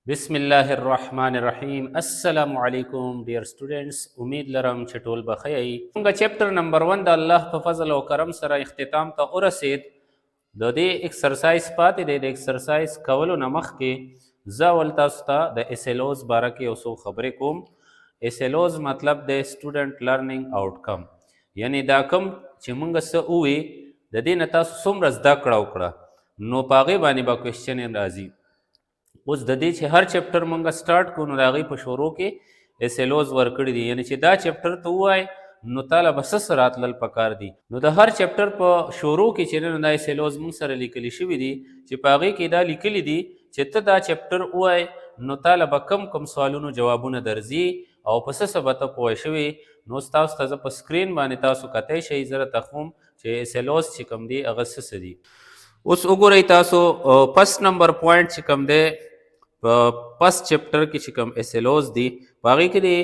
बिस्मिल्लाहिर्रहमानिर्रहीम अस्सलामु अलैकुम डियर स्टूडेंट्स। उम्मीद लरम چې ټول بخیر موږ چیپټر نمبر 1 د الله په فضل او کرم سره اختتام ته ورسید. د دې ایکسرسایز پاتې دی. د ایکسرسایز کولو نه مخکې زه ول تاسو ته د اسلوز باره کې یو څو خبرې کوم. اسلوز مطلب د سټوډنټ لرنینګ آوټکم، یعنی دا کوم چې موږ څه ووي د دې نه تاسو څومره زده کړه وکړه نو په هغې باندې به کوېسچن راځي. اوس د دې چې هر چپټر مونږ سٹارټ کو نو د هغې په شروع کې اسلوز ورکړي دي، یعنی چې دا چپټر ته ووایي نو تاله به څه راتلل پکار دي. نو د هر چپټر په شروع کې چې نه دا اسلوز مونږ سره لیکلي شوي دي چې په هغې کې دا لیکلي دي چې ته دا چپټر ووایي نو تاله به کم سوالونو جوابونه درځي او په څه به ته پوه شوي. نو ستاسو ته زه په سکرین باندې تاسو کتی شئ، زه راته ښوم چې اسلوز چې کوم دی هغه څه دي. اوس وګورئ تاسو فرست نمبر پوینټ چې کوم دی first chapter کې چې کوم اسلوز دی په هغې کې دی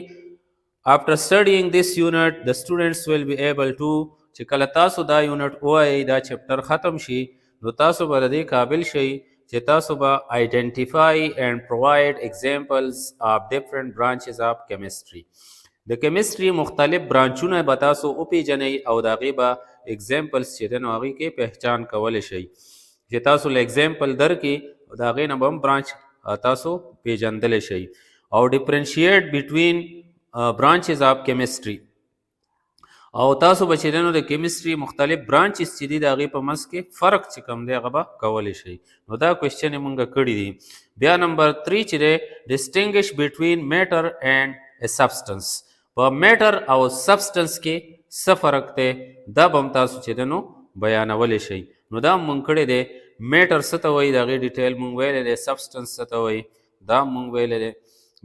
after studying this unit the students will be able to چې کله تاسو دا یونټ ووایئ دا چپټر ختم شي نو تاسو به د دې قابل شئ چې تاسو به identify and provide examples of different branches of chemistry. د کیمستري مختلف برانچونه به تاسو وپېژنئ او د هغې به examples چې دی نو هغې کې پہچان کولی شئ چې تاسو له example درکې د هغې نه به هم برانچ تاسو پیژندلی شئ. او ډیفرنشیټ بټوین برانچز آف کیمستري، او تاسو به چې دی نو د کیمستري مختلف برانچز چې دي د هغې په منځ کې فرق چې کوم دی هغه به کولی شئ. نو دا کوېسچن یې مونږ کړي دي. بیا نمبر 3 چې دی ډسټنګش بټوین میټر اینډ سبسټنس، په میټر او سبسټنس کې څه فرق دی دا به هم تاسو چې دی نو بیانولی شئ. نو دا مونږ کړی دی میټر څه ته وایي د هغې ډیټیل مونږ ویلی دی، سبسټنس څه ته وایي دا مونږ ویلی دی.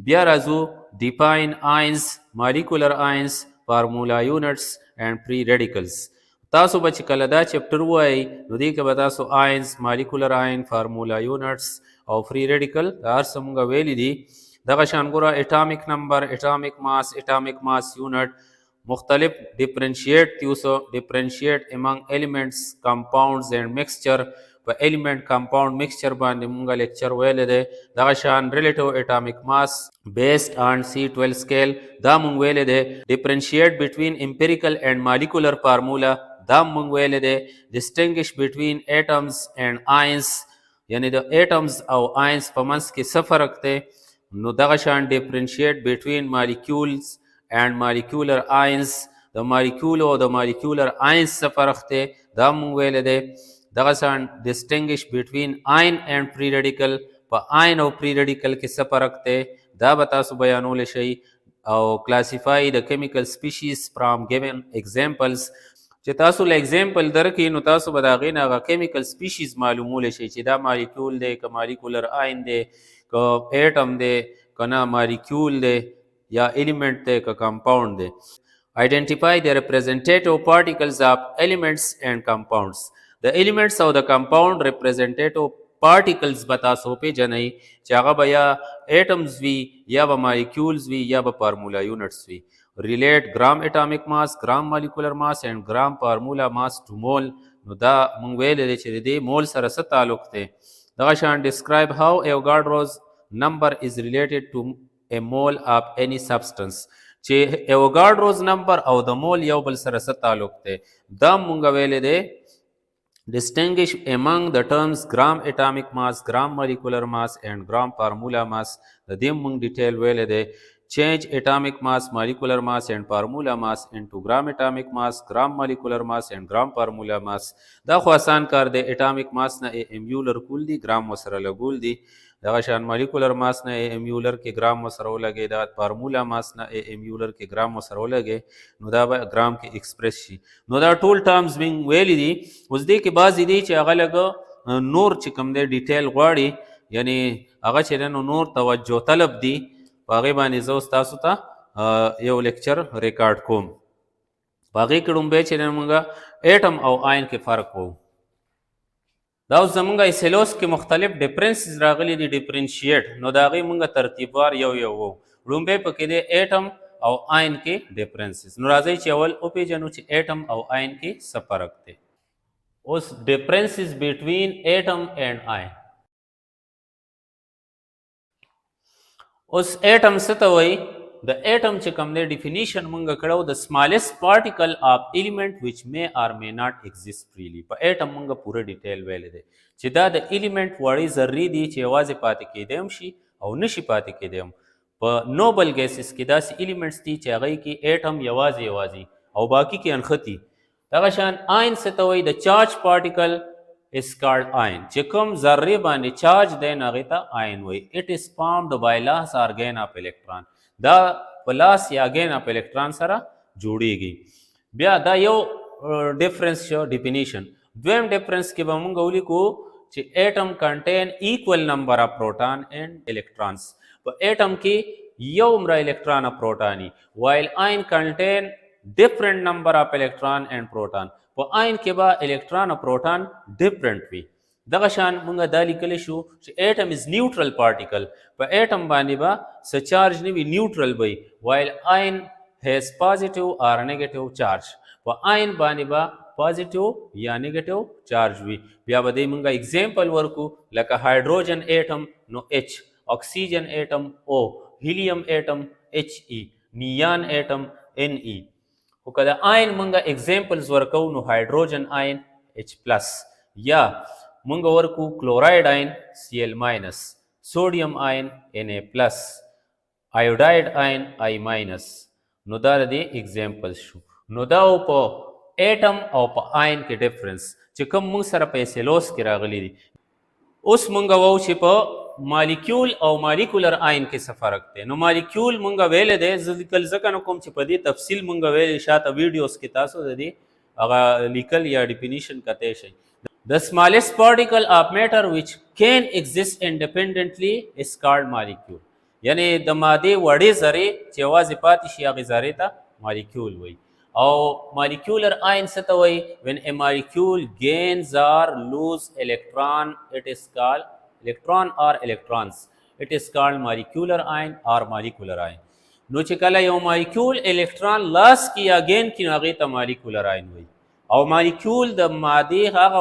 بیا راځو ډیفاین آینز، مالیکولر آینز، فارمولا یونټس اینډ پری ریډیکلز. تاسو به چې کله دا چپټر ووایئ نو دې کې به تاسو آینز، مالیکولر آین، فارمولا یونټس او فری ریډیکل دا هر څه مونږ ویلي دي. دغه شان ګوره اټامیک نمبر، اټامیک ماس، اټامیک ماس یونټ، مختلف ډیفرنشیټ تي اوسه ډیفرنشیټ امنګ ایلیمنټس، کمپاؤنډز اینډ میکسچر، په ایلیمنٹ کمپاؤنڈ میکسچر باندې مونږه لیکچر ویلی دی. دغه شان ریلیټیو اټامیک ماس بیسډ آن C12 سکیل دا مونږ ویلی دی. ډیفرنشیټ بټوین امپیریکل اینڈ مالیکولر فارمولا دا مونږ ویلی دی. ډسټنګش بټوین ایټمز اینڈ آینز، یعنی د ایټمز او آینز په منځ کې څه فرق دی. نو دغه شان ډیفرنشیټ بټوین مالیکولز اینڈ مالیکولر آینز، د مالیکول او د مالیکولر آینز څه فرق دی دا مونږ ویلی دی. دغه شان ډسټنګش بټوین آین اینډ پری ریډیکل، په آین او پری ریډیکل کې څه فرق دی دا به تاسو بیانولی شئ. او کلاسیفای د کیمیکل سپیشیز فرام ګیون ایگزامپلز، چې تاسو له ایگزامپل درکړي نو تاسو به د هغې نه هغه کیمیکل سپیشیز معلومولی شئ چې دا مالیکول دی که مالیکولر آین دی که ایټم دی که نه مالیکول دی یا ایلیمنٹ دی که کمپاؤنڈ دی. آئیډنټیفای د ریپرزنټیټیو پارټیکلز آف ایلیمنټس اینڈ کمپاؤنډز، د ایلیمنټس او د کمپاؤنډ ریپرزنټیټیو پارټیکلز به تاسو وپېژنئ چې هغه به یا ایټمز وي یا به مالیکولز وي یا به فارمولا یونټس وي. ریلیټ ګرام اټامیک ماس، ګرام مالیکولر ماس اینډ ګرام فارمولا ماس ټو مول، نو دا مونږ ویلی دی چې د دې مول سره څه تعلق دی. دغه شان ډسکرایب هاو ایوګاډروز نمبر از ریلیټډ ټو ا مول آف اینی سبسټنس، چې ایوګاډروز نمبر او د مول یو بل سره څه تعلق دی دا مونږ ویلی دی. distinguish among the terms gram atomic mass, gram molecular mass and gram formula mass. د دې مونږ ډیټیل ویلی دی. change atomic mass, molecular mass and formula mass into gram atomic mass, gram molecular mass and gram formula mass. دا خو آسان کار دی. atomic mass نه MU لرکول دی، ګرام وسره لګول دی. دغه شان مالیکولر ماس نه MU لر کې ګرام وسره ولګئ، دا فارمولا ماس نه MU لر کې ګرام وسره ولګئ، نو دا به ګرام کې ایکسپریس شي. نو دا ټول ټرمز موږ ویلی دي. اوس دې کې بعضې دي چې هغه لږ نور چې کوم دی ډیټیل غواړي، یعنی هغه چې دی نو نور توجه طلب دي، په هغې باندې زه اوس تاسو ته یو لیکچر ریکارډ کوم. په هغې کې ړومبی چې دی مونږ ایټم او آین کې فرق کوو. دا اوس زمونږ اسلوس کې مختلف ډیفرنسز راغلي دي، ډیفرنشیټ، نو د هغې مونږ ترتیبوار یو یو وو. ړومبی پکې دی ایټم او آین کې ډیفرنسز. نو راځئ چې اول وپېژنو چې ایټم او آین کې څه فرق دی. اوس ډیفرنسز بټوین ایټم اینډ آین. उस एटम से तो वही the atom चे कम दे definition मंगा कड़ो the smallest particle of element which may और may not exist freely पर atom मंगा पूरे डिटेल वेले दे चिदा द एलिमेंट वाड़ी जर्री दी चे आवाज पाते के देम शी और नशी पाते के देम पर नोबल गैसेस की दास एलिमेंट्स दी चे गई की एटम यवाजी यवाजी और बाकी की अनखती तगशान आइन से तो वही the charge particle is called ion. Chikum zarri bani charge then agita ion way. It is formed by loss or gain of electron. The plus या gain of electron सारा जुड़ेगी. बिया दा यो difference शो definition. द्वेम difference के बमुंग गौली को ची atom contain equal number of proton and electrons. तो atom की यो उम्र electron of protoni, while ion contain different number of electron and proton. वो आइन के बाद इलेक्ट्रॉन और प्रोटॉन डिफरेंट भी दगशान मुंगा दाली कले show atom is neutral particle पर एटम बानी बा स चार्ज ने भी न्यूट्रल बई व्हाइल आइन हैज पॉजिटिव और नेगेटिव चार्ज वो आइन बानी बा पॉजिटिव या नेगेटिव चार्ज भी बिया बदे मुंगा एग्जांपल वर्कु लका हाइड्रोजन एटम नो H oxygen atom O helium atom He neon atom Ne وكذا ion मंगा एग्जांपल्स वर्कौ नो हाइड्रोजन आयन H+ या मंगा वर्कु chloride ion Cl- sodium ion Na+ iodide ion I- नो दार दे एग्जांपल्स शु नो दा ओपो एटम और आयन के डिफरेंस चिकम मुंग सर पैसे लोस की रागली दी उस मंगा वो छिप मालिक्यूल और मालिकुलर आयन के फर्क थे नो मालिक्यूल मंगा वेले दे कल जका कोम छिपदी तफसील मंगा वेले शात वीडियोस के तासो दे अगा लिकल या डिफिनीशन कते शे the smallest particle of matter which can exist independently is called molecule यानी द मादे वड़े जरे चेवा जिपाती शिया गजारे ता मालिक्यूल वही और molecular ion से तो वही when a molecule gains or lose electron it is called electron or electrons it is called molecular ion or molecular ion नो चिकला यो molecule electron loss किया gain की नागे तो molecular ion वही और molecule द मादे हागा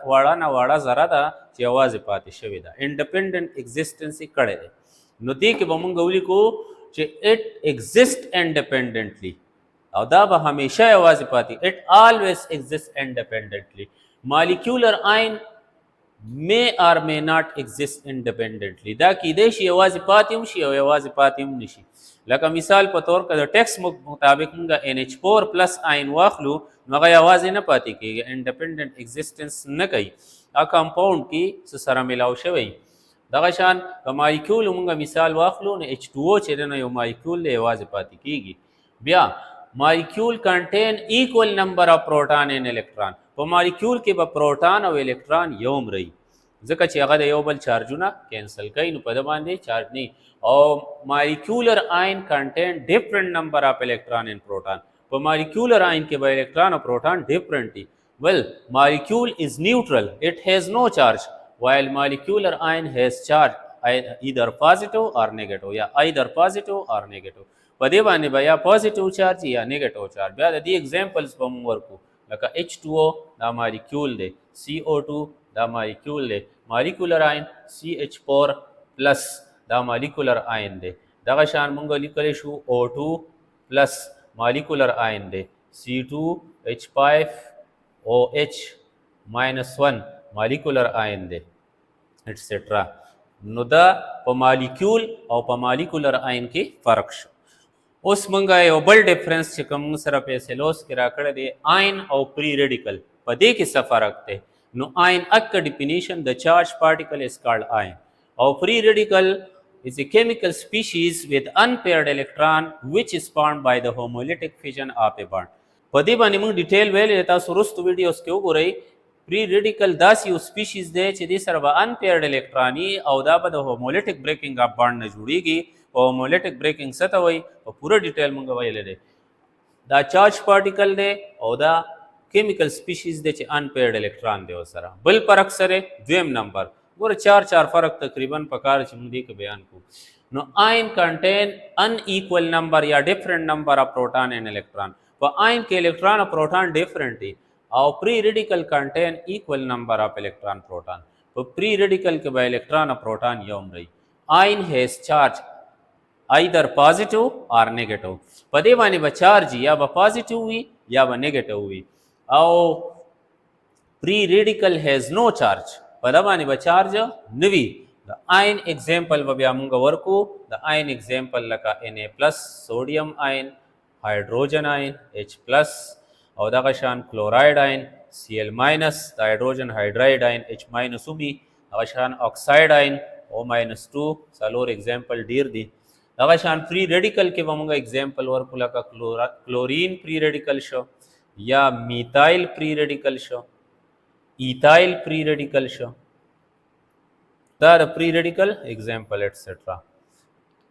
वाड़ा ना वाड़ा जरा था चेवाज पाती शविदा independent existence कड़े दे नो दी के बमुंगौली को चे it exist independently अवदाब हमेशा आवाज पाती it always exist independently molecular ion may और मे नॉट एग्जिस्ट इंडिपेंडेंटली दा की देशी आवाज पातीम शी आवाज पातीम निशी लका मिसाल पे तौर का टेक्स्ट मुताबिक मुंगा NH4+ आयन वाखलू मगर आवाज न पाती कि इंडिपेंडेंट एग्जिस्टेंस न कई आ कंपाउंड की सरा मिलाव शवई दगशान का मॉलिक्यूल मुंगा मिसाल वाखलू ने H2O चेदन यो मॉलिक्यूल ले आवाज पाती कीगी बिया molecule contain equal number of proton and electron तो मॉलिक्यूल के प्रोटॉन और इलेक्ट्रॉन यौम रही जका चेगा यो बल चार्जुना कैंसिल कई नु पद बांधे चार्ज नहीं और molecular ion contain different number of electron and proton तो मॉलिक्यूलर आयन के बाय इलेक्ट्रॉन और प्रोटॉन डिफरेंट ही well molecule is neutral it has no charge while molecular ion has charge either positive or negative या either positive or negative पदे बाने बया positive charge या negative charge बया दी एग्जांपल्स बम वर्कु लका H2O दा मॉलिक्यूल दे CO2 दा मॉलिक्यूल दे मॉलिक्यूलर आयन CH4+ दा मॉलिक्यूलर आयन दे दागा शान मंगली कलेशु O2+ मॉलिक्यूलर आयन दे C2H5OH-1 मॉलिक्यूलर आयन दे एटसेट्रा नुदा प मॉलिक्यूल और प मॉलिक्यूलर आयन के फर्क शो उस मंगा यो बल डिफरेंस चिकम सर पैसे लोस किरा कर दे आयन और प्री रेडिकल पदे के फर्क थे नो आयन अक definition the charge particle is called ion और free radical is a chemical species with unpaired electron which is formed by the homolytic fission of a bond पदे बानी मंग डिटेल वेल लेता सुरुस्त वीडियोस के ऊपर प्री रेडिकल दास यू स्पीशीज दे चिदी सरवा अनपेयर्ड इलेक्ट्रॉनी और दा बद होमोलिटिक ब्रेकिंग ऑफ बॉन्ड न जुड़ीगी होमोलिटिक ब्रेकिंग सता हुई और पूरा डिटेल मंग वही ले दा चार्ज पार्टिकल दे और दा केमिकल स्पीशीज दे अनपेयर्ड इलेक्ट्रॉन दे सरा बल परक सरे द्वेम नंबर गोर चार फर्क तकरीबन पकार चिमदी के बयान को नो आयन कंटेन अनइक्वल नंबर या different number of proton and electron पर आयन के इलेक्ट्रॉन और प्रोटॉन डिफरेंट ही और free radical contain equal number of electron proton तो प्री रेडिकल के बाय इलेक्ट्रॉन और प्रोटॉन यौम रही ion has charge either positive or negative. په دې باندې به چارج یا به پازیټیو وي یا به نیگیټیو وي. او پری ریډیکل هیز نو چارج، په دا باندې به چارج نه وي. د آین اگزامپل به بیا موږ ورکو. د آین اگزامپل لکه Na+ سوډیم آین، هایدروجن آین H+، او دغه شان کلوراید آین Cl-، د هایدروجن هایدراید آین H- وي. دغه شان اکساید آین O-2. څلور اگزامپل ډیر دي. دغه شان پری ریډیکل کې به موږ اگزامپل ورکو لکه کلورین پری ریډیکل شو، یا میتایل پری ریډیکل شو، ایتایل پری ریډیکل شو. دا د پری ریډیکل اگزامپل ایټسټرا.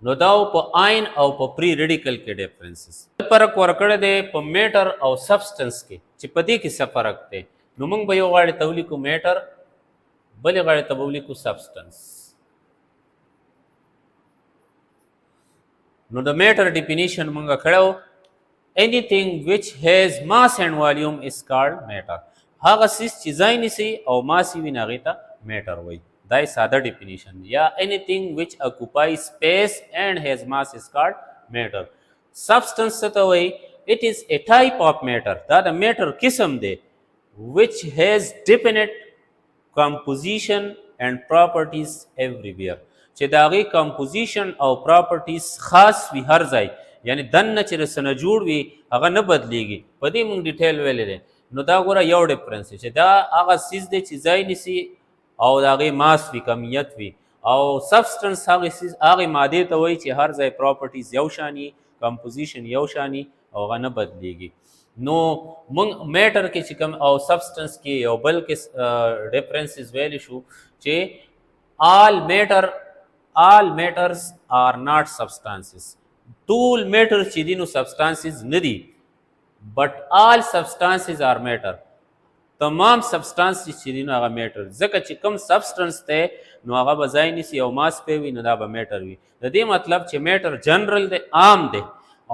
نو دا په آین او په پری ریډیکل کې ډیفرنسز فرق ورکړی دی په میټر او سبسټنس کې، چې په دې کې څه فرق دی. نو موږ به یو غاړې ته ولیکو میټر، بلې غاړې ته به ولیکو سبسټنس. نو د میټر ډیفینیشن موږ کړو، anything which has mass and volume is called matter. هغه څیز چې ځای نیسي او ماس یې وي نو هغې ته میټر وایي. دا یې ساده ډیفینیشن دی. یا anything which occupies space and has mass is called matter. substance څه ته وایي؟ it is a type of matter. دا د میټر قسم دی which has definite composition and properties everywhere. چې د هغې کمپوزیشن او پراپرټیز خاص وي هر ځای، یعنی دننه چې رسنه جوړ وي هغه نه بدلیږي. په دې موږ ډیټیل ویلی دی. نو دا ګوره یو ډفرنس دی چې دا هغه څیز دی چې ځای نیسي او د هغې ماس وي، کمیت وي. او سبسټنس هغې څیز هغې مادې ته وایي چې هر ځای پراپرټیز یو شان وي، کمپوزیشن یو شان وي او هغه نه بدلیږي. نو موږ میټر کې چې کوم او سبسټنس کې یو بل کې ډفرنسز ویلی شو چې all matters are not substances. ټول میټر چې دي نو سبسټانسز نه دي، بٹ all substances are matter. تمام سبسټانسز چې دي نو هغه میټر، ځکه چې کوم سبسټنس دی نو هغه به ځای نیسي او ماس پې وي نو دا به میټر وي. د دې مطلب چې میټر جنرل دی، عام دی،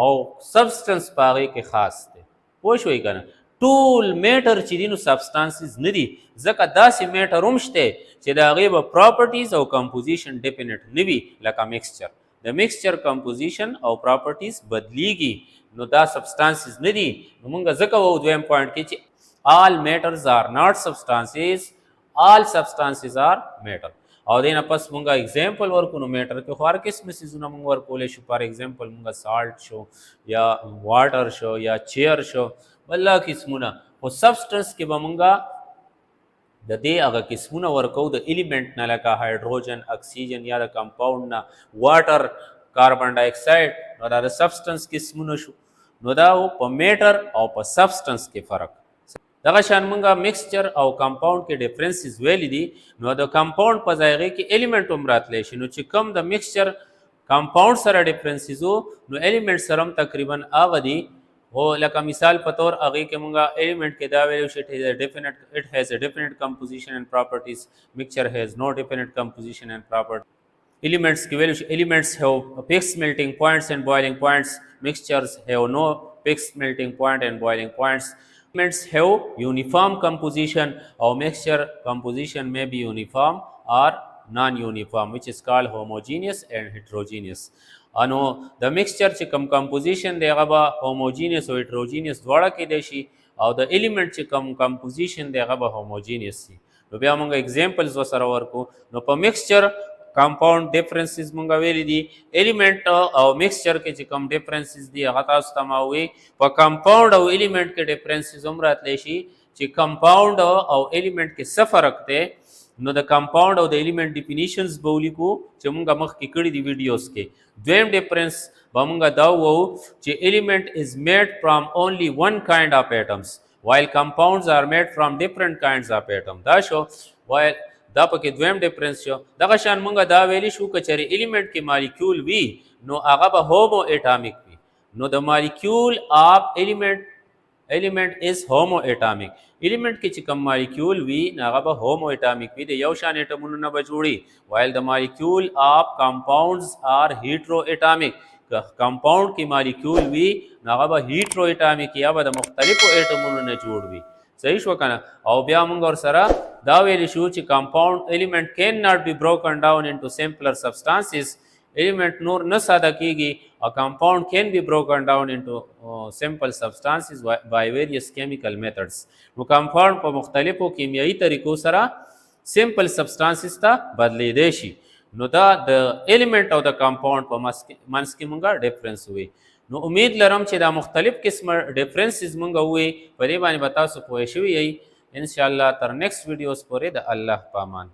او سبسټنس په هغې کې خاص دی. پوه شوئ که نه؟ ټول میټر چې دي نو سبسټانسز نه دي، ځکه داسې میټر هم شته چې د هغې به پراپرټیز او کمپوزیشن ډیفینټ نه وي، لکه میکسچر. د میکسچر کمپوزیشن او پراپرټیز بدلیږي، نو دا سبسټانسز نه دي. نو موږ ځکه وو دویم پوینټ کې چې all matters are not substances, all substances are matter. او دې نه پس موږ اگزامپل ورکو. نو میټر کې خو هر قسمه څیزونه موږ ورکولی شو. فار ایگزامپل موږ سالټ شو، یا واټر شو، یا چیر شو، بله قسمونه. خو سبسټنس کې به موږ د دې هغه قسمونه ورکو د ایلیمنټ نه، لکه هایډروجن، اکسیجن، یا د کمپاؤنډ نه واټر، کاربن ډای اکساید. نو دا د سبسټنس قسمونه شو. نو دا په میټر او په سبسټنس کې فرق. دغه شان موږ میکسچر او کمپاؤنډ کې ډیفرنسز ویلی دي. نو د کمپاؤنډ په ځای هغې کې ایلیمنټ هم راتلی شي. نو چې کوم د میکسچر کمپاؤنډ سره ډیفرنسز وو نو ایلیمنټ سره هم تقریبا هغه دي. هو لکه مثال په طور هغې کې موږ ایلیمنټ کې دا ویلو چې it has a definite composition and properties. mixture has no definite composition and properties. elements کې ویلو چې elements have fixed melting points and boiling points. mixtures have no fixed melting point and boiling points. elements have uniform composition, or mixture composition may be uniform or non-uniform, which is called homogeneous and heterogeneous. انو د میکسچر چې کوم کمپوزیشن دی هغه به هوموجینیس او هیټروجینیس دواړه کیدای شي، او د ایلیمنټ چې کوم کمپوزیشن دی هغه به هوموجینیس شي. نو بیا موږ اگزامپلز ورسره ورکو. نو په میکسچر کمپاؤنډ ډیفرنسز موږ ویلی دي. ایلیمنټ او میکسچر کې چې کوم ډیفرنسز دي هغه تاسو ته ما وویل. په کمپاؤنډ او ایلیمنټ کې ډیفرنسز هم راتلی شي چې کمپاؤنډ او ایلیمنټ کې څه فرق دی. نو د کمپاؤنډ او د ایلیمنټ ډیفینیشنز به ولیکو چې موږ مخکې کړي دي ویډیوز کې. دویم ډیفرنس به موږ دا ووایو چې ایلیمنٹ از میډ فرام اونلی ون کائنډ آف ایټمز while compounds are made from different kinds of atom. دا شو while دا پکې دویم ډیفرنس شو. دغه شان موږ دا ویلی شو که چېرې ایلیمنټ کې مالیکیول وي نو هغه به هومو ایټامیک وي. نو د مالیکیول آف ایلیمنٹ از هومو ایټامیک. ایلیمنٹ کې چې کوم مالیکیول وي نو هغه به هومو ایټامیک وي، د یو شان ایټمونو نه به جوړي. while the molecule of compounds are hetero atomic. کمپاؤنډ کې مالیکیول وي نو هغه به هیټرو ایټامیک یا به د مختلفو ایټمونو نه جوړ وي. صحیح شو که نه؟ او بیا موږ ورسره دا ویلی شو چې compound element can not be broken down into simpler substances element نور نه ساده کیږي a compound can be broken down into simple substances by various chemical methods نو compound په مختلفو کیمیاوي طریقو سره simple substances ته بدلیدای شي نو دا د element او د compound په منځ کې مونږه ډیفرنس وي نو امید لرم چې دا مختلف قسمه ډیفرنسز مونږ وي په دې باندې به تاسو پوه شوي یئ ان شاء الله تر نیکسټ ویډیوز پورې د الله پامان